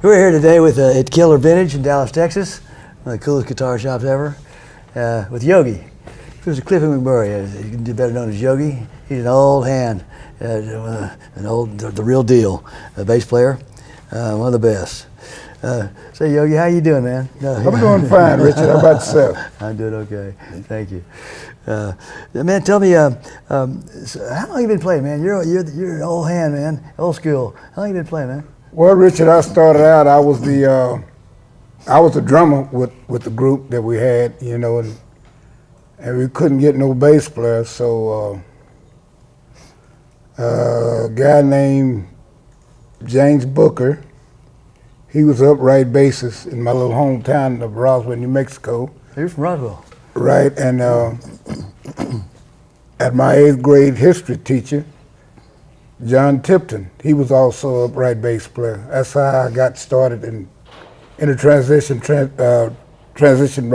We're here today with at Killer Vintage in Dallas, Texas, one of the coolest guitar shops ever, with Yogi. Who's a Clifford McMurray, better known as Yogi. He's an old hand, the real deal, a bass player, one of the best. Say, Yogi, how you doing, man? I'm doing fine, Richard. How about yourself? I'm doing okay. Thank you. Man, tell me, how long you been playing, man? You're an old hand, man, old school. How long you been playing, man? Well, Richard, I started out. I was the drummer with the group that we had, you know, and we couldn't get no bass player, so a guy named James Booker. He was upright bassist in my little hometown of Roswell, New Mexico. You're from Roswell. Right, and at my 8th grade history teacher, John Tipton, he was also an upright bass player. That's how I got started in a transition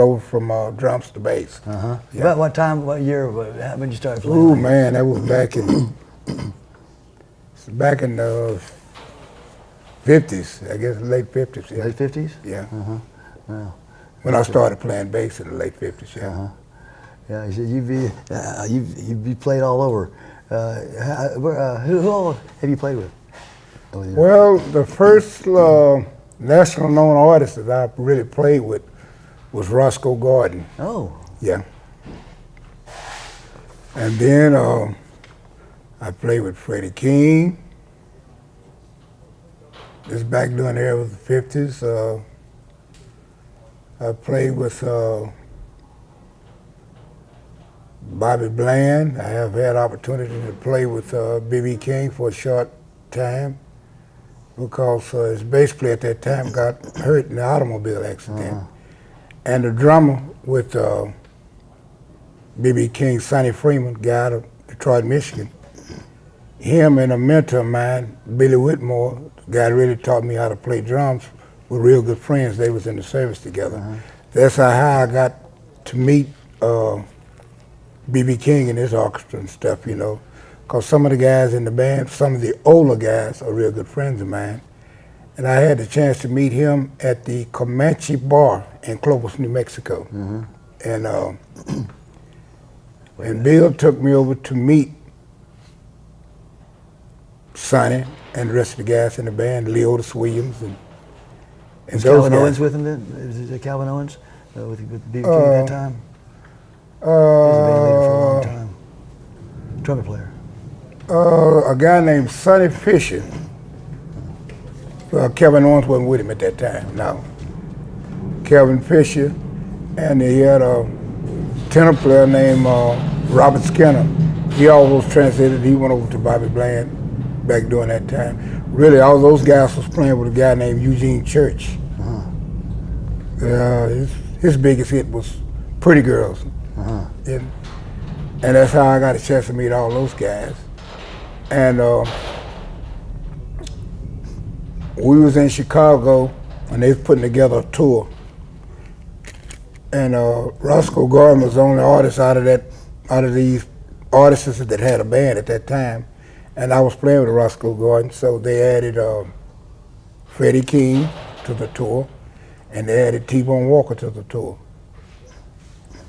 over from drums to bass. Uh-huh. Yeah. About what time, what year, when did you start playing? Ooh, man, that was back in the 50s, I guess late 50s. Yeah. Late 50s? Yeah. Uh-huh. Wow. When I started playing bass in the late 50s, yeah. Uh-huh. Yeah, you said you've played all over. Who all have you played with? Well, the first national known artist that I really played with was Roscoe Gordon. Oh. Yeah. And then I played with Freddie King. This back during the era of the 50s. I played with Bobby Bland. I have had opportunity to play with B.B. King for a short time because his bass player at that time got hurt in the automobile accident. Uh-huh. And the drummer with B.B. King, Sonny Freeman, guy out of Detroit, Michigan, him and a mentor of mine, Billy Whitmore, the guy that really taught me how to play drums, were real good friends. They was in the service together. Uh-huh. That's how I got to meet B.B. King and his orchestra and stuff, you know, because some of the guys in the band, some of the older guys are real good friends of mine. And I had the chance to meet him at the Comanche Bar in Clovis, New Mexico. Mm-hmm. And Bill took me over to meet Sonny and the rest of the guys in the band, Leotis Williams and Was those Calvin guys. Owens with him then? Was it Calvin Owens with B.B. King at that time? He was a band leader for a long time. Trumpet player. A guy named Sonny Fisher. Kevin Owens wasn't with him at that time, no. Kevin Fisher, and he had a tenor player named Robert Skinner. He almost transited, he went over to Bobby Bland back during that time. Really, all those guys was playing with a guy named Eugene Church. Uh-huh. His biggest hit was Pretty Girls. Uh-huh. And that's how I got a chance to meet all those guys. And we was in Chicago and they was putting together a tour. And Roscoe Gordon was the only artist out of these artists that had a band at that time. And I was playing with Roscoe Gordon, so they added Freddie King to the tour, and they added T-Bone Walker to the tour.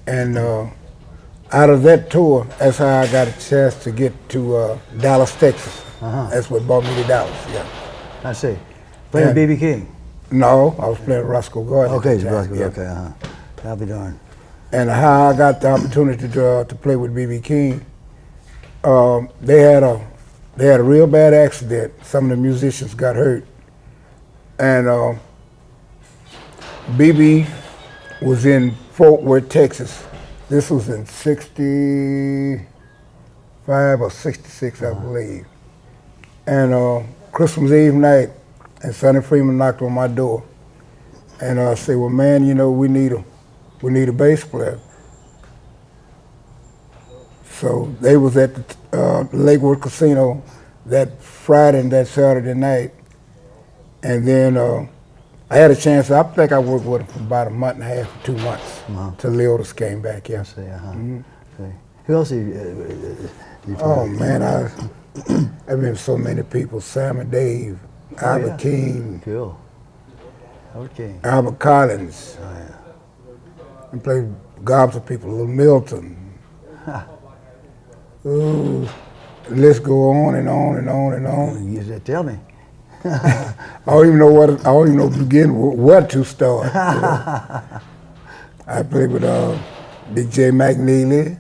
And out of that tour, that's how I got a chance to get to Dallas, Texas. Uh-huh. That's what brought me to Dallas, yeah. I see. Playing with B.B. King? No, I was playing with Roscoe Gordon. Okay, so at the time, Roscoe, yeah. okay, uh-huh. I'll be darned. And how I got the opportunity to play with B.B. King, they had a real bad accident. Some of the musicians got hurt. And B.B. was in Fort Worth, Texas. This was in 65 or 66, I believe. And Christmas Eve night, and Sonny Freeman knocked on my door. And I said, well, man, you know, we need a bass player. So they was at the Lakewood Casino that Friday and that Saturday night. And then I had a chance, I think I worked with him for about a month and a half, 2 months, till Leotis came back, yeah. I see, uh-huh. Mm-hmm. See. Who else have you Oh man, I've been so many people, Sam and Dave, Albert King, Cool. King. Albert Collins. Oh, yeah. And played gobs of people, Little Milton. Ooh, the list go on and on and on and on. You tell me. I don't even know begin where to start. You know? I played with Big J McNeely.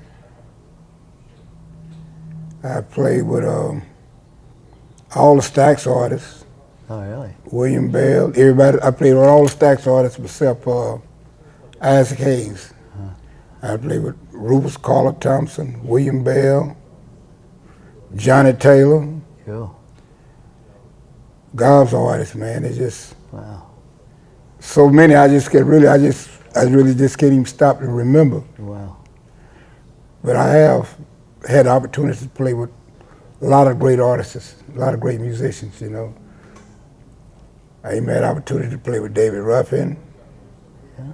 I played with all the Stax artists. Oh, really? William Bell, everybody. I played with all the Stax artists except Isaac Hayes. I played with Rufus Carter Thompson, William Bell, Johnny Taylor. Cool. Gobs of artists, man. It's just Wow. so many. I really just can't even stop to remember. Wow. But I have had opportunities to play with a lot of great artists, a lot of great musicians, you know. I even had opportunity to play with David Ruffin. Yeah.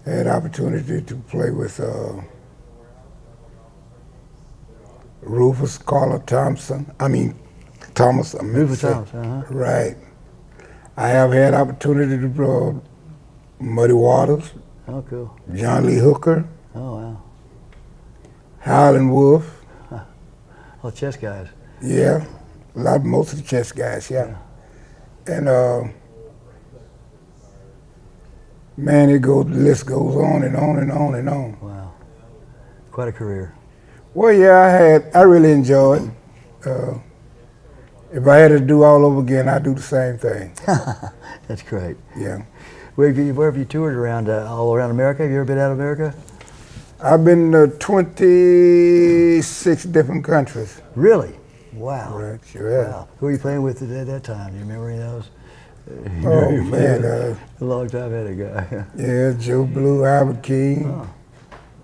I had opportunity to play with Rufus Carter Thompson. Thomas. Rufus Thomas, Right. I have had opportunity to play Muddy Waters, Oh, cool. John Lee Hooker, Oh, wow. Howlin' Wolf. All chess guys. Yeah, most of the chess guys, yeah. And man, the list goes on and on and on and on. Wow. Quite a career. Well, yeah, I really enjoyed. If I had to do all over again, I'd do the same thing. That's great. Yeah. Where have you toured around? All around America? Have you ever been out of America? I've been to 26 different countries. Really? Wow. Right, sure have. Wow. Who were you playing with at that time? Do you remember any of those? Oh, man. A long time ahead ago. Yeah, Joe Blue, Albert King. Oh.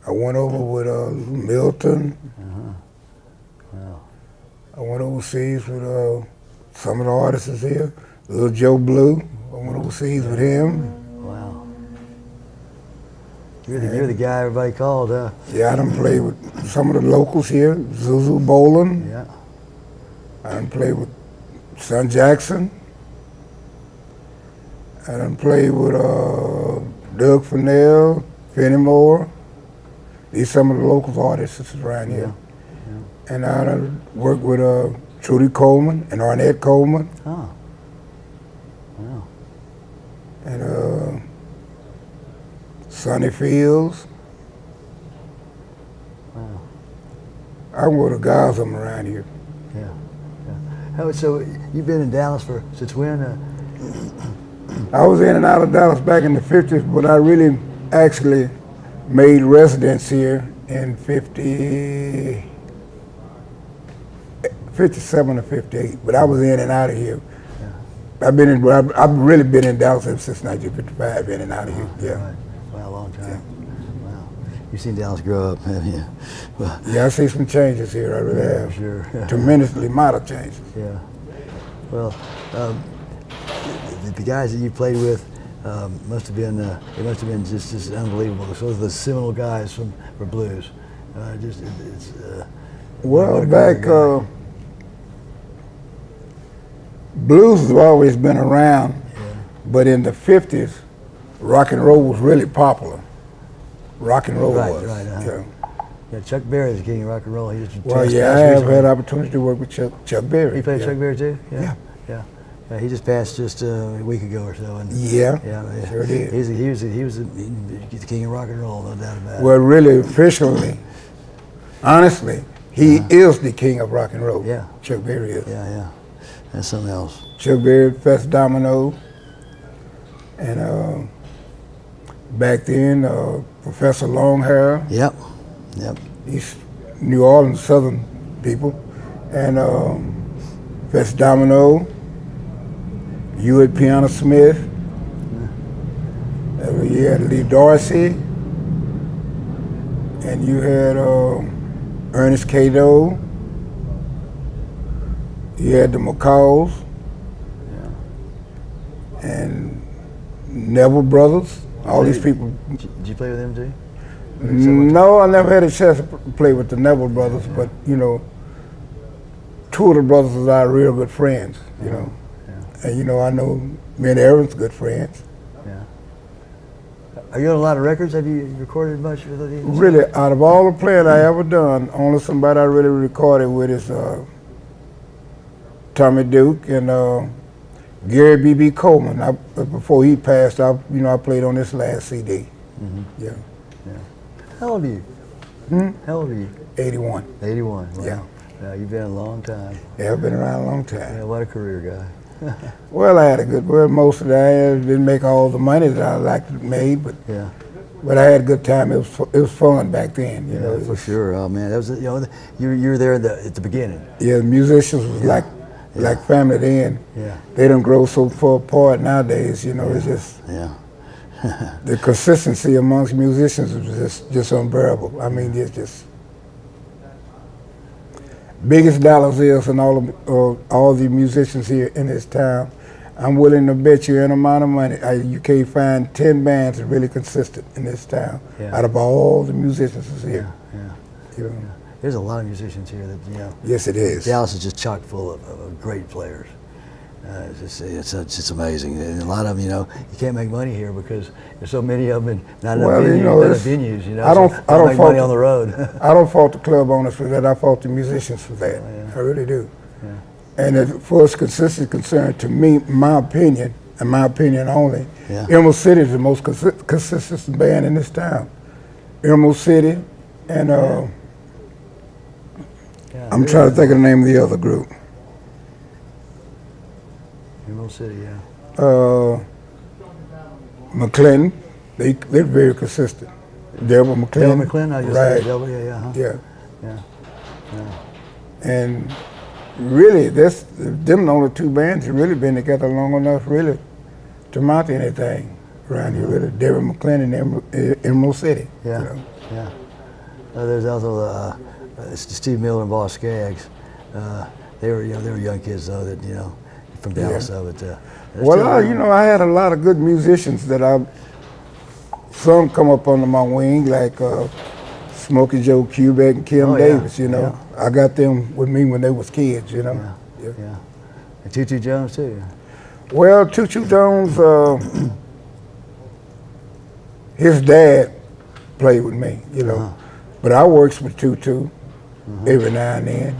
I went over with Milton. Wow. I went overseas with some of the artists here. Little Joe Blue. I went overseas with him. Wow. You're the guy everybody called, huh? Yeah, I done played with some of the locals here. Zuzu Bolin. Yeah. I done played with Son Jackson. I done played with Doug Fennell, Penny Moore. These some of the local artists that's around here. Yeah. And I done worked with Trudy Coleman and Arnett Coleman. Oh. Wow. And Sonny Fields. Wow. I work with guys of them around here. Yeah. So you've been in Dallas since when? I was in and out of Dallas back in the 50s, but I really actually made residence here in 57 or 58, but I was in and out of here. Yeah. I've really been in Dallas since 1955, in and out of here. Yeah. Right. Wow, a long time. Wow. You've seen Dallas grow up, haven't you? Well, Yeah, I see some changes here. I really have. sure. Tremendously minor changes. Yeah. Well, the guys that you played with must have been just unbelievable. So the seminal guys for blues. Well, back blues has always been around, but in the 50s, rock and roll was really popular. Rock and roll was. Right. Yeah. Yeah, Chuck Berry is the king of rock and roll. He just Well, passed yeah, I have recently. had opportunity to work with Chuck Berry. He played yeah. Chuck Berry too. Yeah. Yeah. He just passed just a week ago or so. And Yeah, yeah, sure did. He was the king of rock and roll, no doubt about it. Well, really, officially, honestly, he is the king of rock and roll. Yeah. Chuck Berry is. Yeah. That's something else. Chuck Berry, Fats Domino, and back then, Professor Longhair. Yep. He's New Orleans Southern people, and Fats Domino. You had Piano Smith. You had Lee Dorsey, and you had Ernest Cato. You had the McCalls, and Neville Brothers. All these people. Did you play with them too? No, I never had a chance to play with the Neville Brothers, but you know, two of the brothers are our real good friends. You know, And you know, I know me and Aaron's good friends. Yeah. Are you on a lot of records? Have you recorded much with these? Really, out of all the playing I ever done, only somebody I really recorded with is Tommy Duke and Gary B.B. Coleman. Before he passed, I played on this last CD. Mm-hmm. Yeah. Yeah. How old are you? How old are you? 81. 81. Wow. Yeah. Yeah, you've been a long time. Yeah, I've been around a long time. Yeah, what a career guy. Well, I had a good. Well, most of that I didn't make all the money that I liked to make, but Yeah. but I had a good time. It was fun back then. You know, Yeah, for sure. Oh man, that was you were there at the beginning. Yeah, the musicians was like family then. Yeah. They don't grow so far apart nowadays. You know, it's just Yeah. the consistency amongst musicians is just unbearable. I mean, it's just biggest dollar sales in all the musicians here in this town. I'm willing to bet you an amount of money you can't find 10 bands that are really consistent in this town out of all the musicians that's here. Yeah. You know? Yeah. There's a lot of musicians here that Yes, it is. Dallas is just chock full of great players. It's just amazing, and a lot of them, you can't make money here because there's so many of them, and not enough venues. I don't make fault money on the road. I don't fault the club owners for that. I fault the musicians for that. Yeah. I really do. Yeah. And as far as consistency is concerned, to me, my opinion, and my opinion only, Yeah. Emerald City is the most consistent band in this town. Emerald City, and I'm trying to think of the name of the other group. Emerald City, yeah. McClinton, they're very consistent. Deborah McClinton. Deborah McClinton, I just right. said Deborah, yeah. Yeah. Yeah. And really, them the only two bands that really been together long enough, really, to mount anything around here. Really, Deborah McClinton and Emerald City. Yeah. You know? Yeah. There's also Steve Miller and Boss Skaggs. They were young kids though that from Dallas though. But well, I had a lot of good musicians that some come up under my wing, like Smokey Joe Kubek and Kim Davis. I got them with me when they was kids. Yeah. And Tutu Jones too. Well, Tutu Jones, his dad played with me. But I works with Tutu every now and then.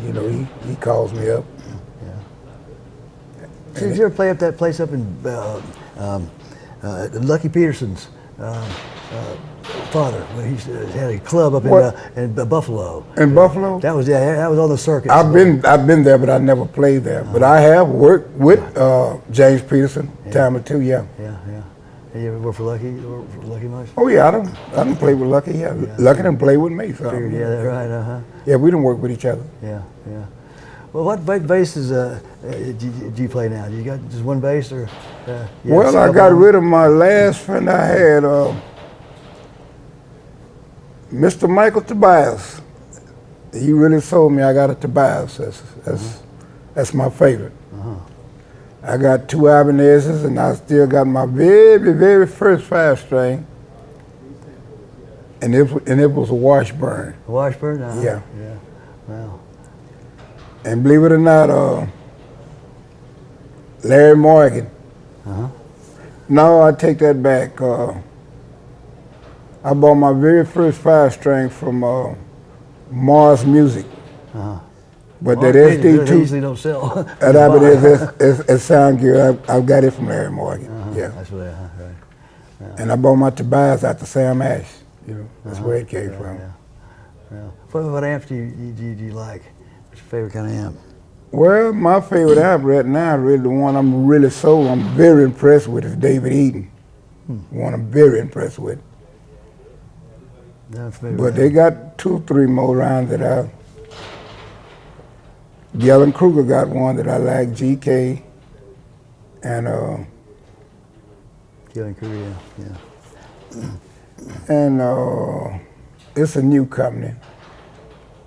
He calls me up. Did you ever play up that place up in Lucky Peterson's father? When he had a club up in Buffalo. In Buffalo? That was on the circuit. I've been there, but I never played there. But I have worked with James Peterson, time or two. Yeah. You ever work for Lucky much? Oh yeah, I don't play with Lucky. Yeah, Lucky didn't play with me. So Yeah, that's right. Yeah, we didn't work with each other. Yeah. Well, what basses do you play now? Do you got just one bass or? Well, I got rid of my last friend I had, Mr. Michael Tobias. He really sold me. I got a Tobias. That's my favorite. I got two Ibanez's, and I still got my very, very first 5-string, and it was a Washburn. A Washburn? Yeah. Wow. And believe it or not, Larry Morgan. No, I take that back. I bought my very first 5-string from Mars Music. But that SD2, they usually don't sell. that sound gear, I got it from Larry Morgan. Yeah. That's what right. Yeah. And I bought my Tobias out to Sam Ash. That's where it came from. Yeah. What amps do you like? What's your favorite kind of amp? Well, my favorite amp right now, really the one I'm very impressed with is David Eaton. One I'm very impressed with. But they got 2 or 3 more around that Galen Kruger got one that I like, GK, and Galen Kruger, yeah. And it's a new company.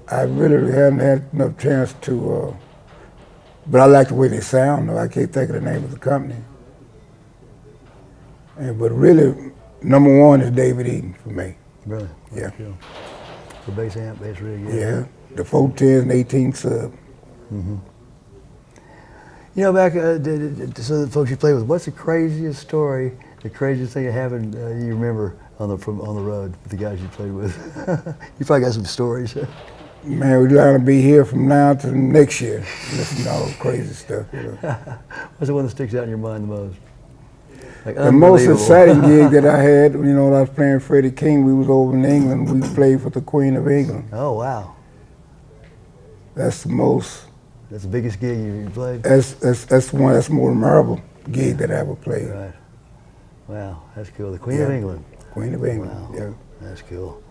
I really haven't had enough chance to, but I like the way they sound, though. I can't think of the name of the company. But really, number one is David Eaton for me. Really? Yeah. Cool. The bass amp, that's really good. Yeah, the 410s and 18 sub. You know, back so the folks you played with, what's the craziest story, the craziest thing that happened you remember on the road with the guys you played with? You probably got some stories. Man, we'd like to be here from now to next year. Listen to all the crazy stuff. You know. What's the one that sticks out in your mind the most? Like, the most exciting gig that I had, you know, when I was playing Freddie King, we was over in England. We played for the Queen of England. Oh, wow. That's the most. That's the biggest gig you played? That's more memorable gig that I ever played. Right. Wow, that's cool. The Queen of England. Queen of England, Wow. yeah. That's cool.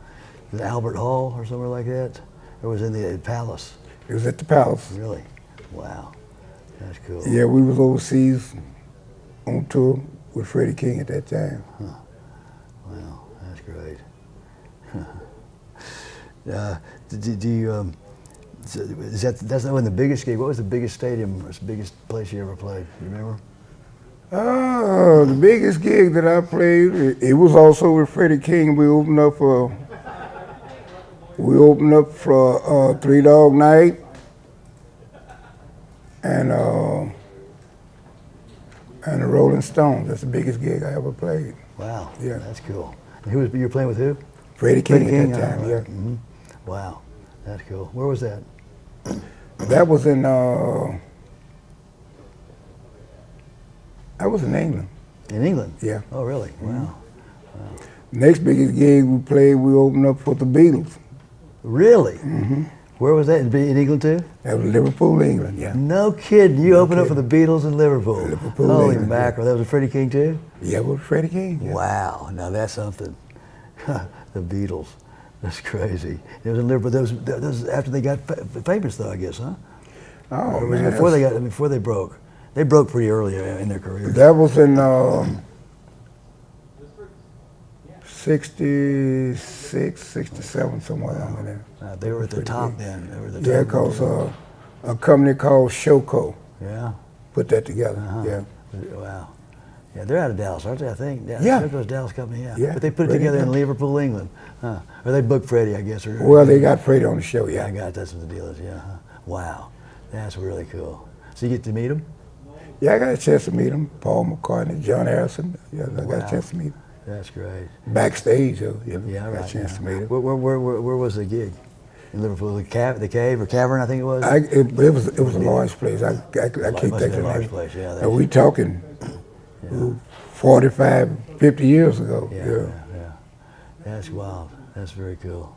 Was it Albert Hall or somewhere like that? Or was it in the Palace? It was at the Palace. Really? Wow. That's cool. Yeah, we was overseas on tour with Freddie King at that time. Huh. Wow, that's great. Do you, that's not when the biggest gig, what was the biggest stadium or the biggest place you ever played? You remember? The biggest gig that I played, it was also with Freddie King. We opened up for Three Dog Night and the Rolling Stones. That's the biggest gig I ever played. Wow, yeah, that's cool. And you were playing with who? Freddie King at that time, right. yeah. Mm-hmm. Wow, that's cool. Where was that? That was in England. In England? Yeah. Oh, really? Wow. Mm-hmm. Wow. Next biggest gig we played, we opened up for the Beatles. Really? Mm-hmm. Where was that? In England too? That was Liverpool, England, yeah. No kidding. You opened up for the Beatles in Liverpool. Liverpool, Holy England, mackerel. That was a Freddie King too? Yeah, it was Freddie King. Yeah. Wow. Now that's something. The Beatles. That's crazy. It was in Liverpool. That was after they got famous though, I guess, huh? Oh, Or man. before they broke. They broke pretty early in their career. That was in 66, 67, somewhere around there. They were at the top then. They were at the Yeah, top. because a company called Showco Yeah. put that together. Uh-huh. Yeah. Wow. Yeah, they're out of Dallas, aren't they? I think. Yeah. Showco's Dallas company. Yeah. Yeah, But they put it Freddie together in King. Liverpool, England. Huh. Or they booked Freddie, I guess. Or Well, they got Freddie on the show. Yeah, Yeah. I got it. That's what the deal is. Yeah. Huh. Wow. That's really cool. So you get to meet him? Yeah, I got a chance to meet him. Paul McCartney, John Harrison. Yeah, I got a chance to meet him. That's great. Backstage, though. Yeah, Yeah, right. got a chance to meet him. Where was the gig? In Liverpool, the cave or cavern, I think it was. It was a large place. I can't think of a the large name. place. Yeah. And we talking 45, 50 years ago. Yeah. That's wild. That's very cool.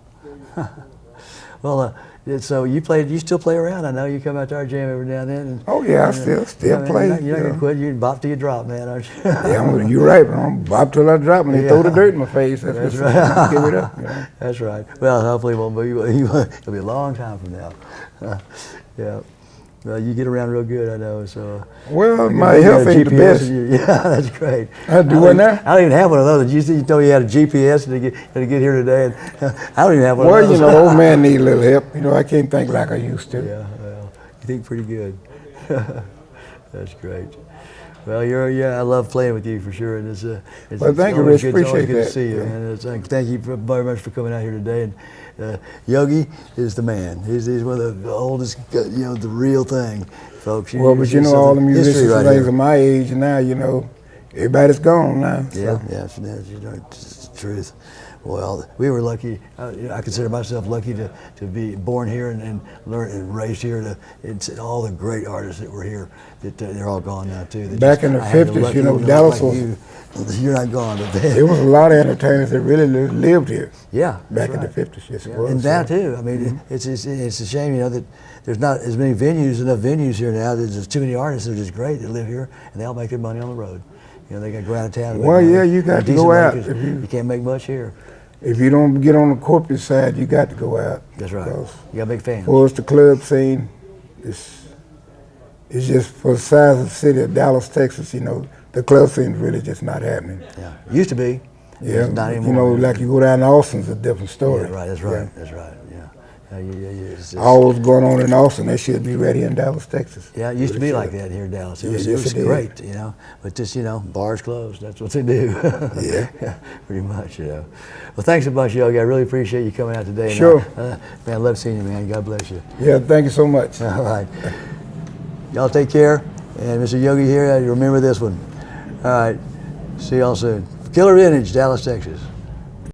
Well, so you still play around. I know you come out to our jam every now and then. And, Oh yeah, I still play. You're not gonna quit. You bop till you drop, man, aren't you? Yeah, you're right, but I'm bop till I drop and they throw the dirt in my face. That's right. Give it up. You know? That's right. Well, hopefully it won't be. It'll be a long time from now. Yeah. Well, you get around real good, I know. So. Well, you my got health a ain't the GPS best. Yeah, that's great. I do what now? I don't even have one of those. You told me you had a GPS to get here today, and I don't even have one of Well, those. you know, old man need a little help. You know, I can't think like I used to. Yeah, well, you think pretty good. That's great. Well, I love playing with you for sure, and it's Well, thank you, always Rich. good, it's always Appreciate good that. to see you. Yeah. And thank you very much for coming out here today. And Yogi is the man. He's one of the oldest, the real thing, folks. Well, but you know, all the musicians of my age now, you know, everybody's gone now. Yeah, So. yeah, it's the truth. Well, we were lucky. I consider myself lucky to be born here and learn and raised here. It's all the great artists that were here. They're all gone now too. Back in the 50s, you know, Dallas was. You're not gone, but There was a lot of entertainers that really lived here. Yeah, Back in the 50s, yes, it was. and now too. I mean, it's a shame, that there's not as many enough venues here now. There's too many artists that are just great that live here, and they all make their money on the road. They got to go out of town. Well, yeah, you got to go out. You can't make much here. If you don't get on the corporate side, you got to go out. That's right. You got big fans. For us, the club scene, it's just for the size of the city of Dallas, Texas, the club scene is really just not happening. Yeah, used to be. Yeah, It's not anymore. like you go down to Austin, it's a different story. Yeah, right. That's right. Yeah. That's right. Yeah. It's All what's going on in Austin, they should be ready in Dallas, Texas. Yeah, it used to be like that here in Dallas. It was, yes, it was it did. great, But just, bars closed. That's what they do. Yeah. Pretty much, Well, thanks a bunch, Yogi. I really appreciate you coming out today. Sure. Man, I love seeing you, man. God bless you. Yeah, thank you so much. All right. Y'all take care. And Mr. Yogi here, you remember this one. All right. See y'all soon. Killer Vintage, Dallas, Texas.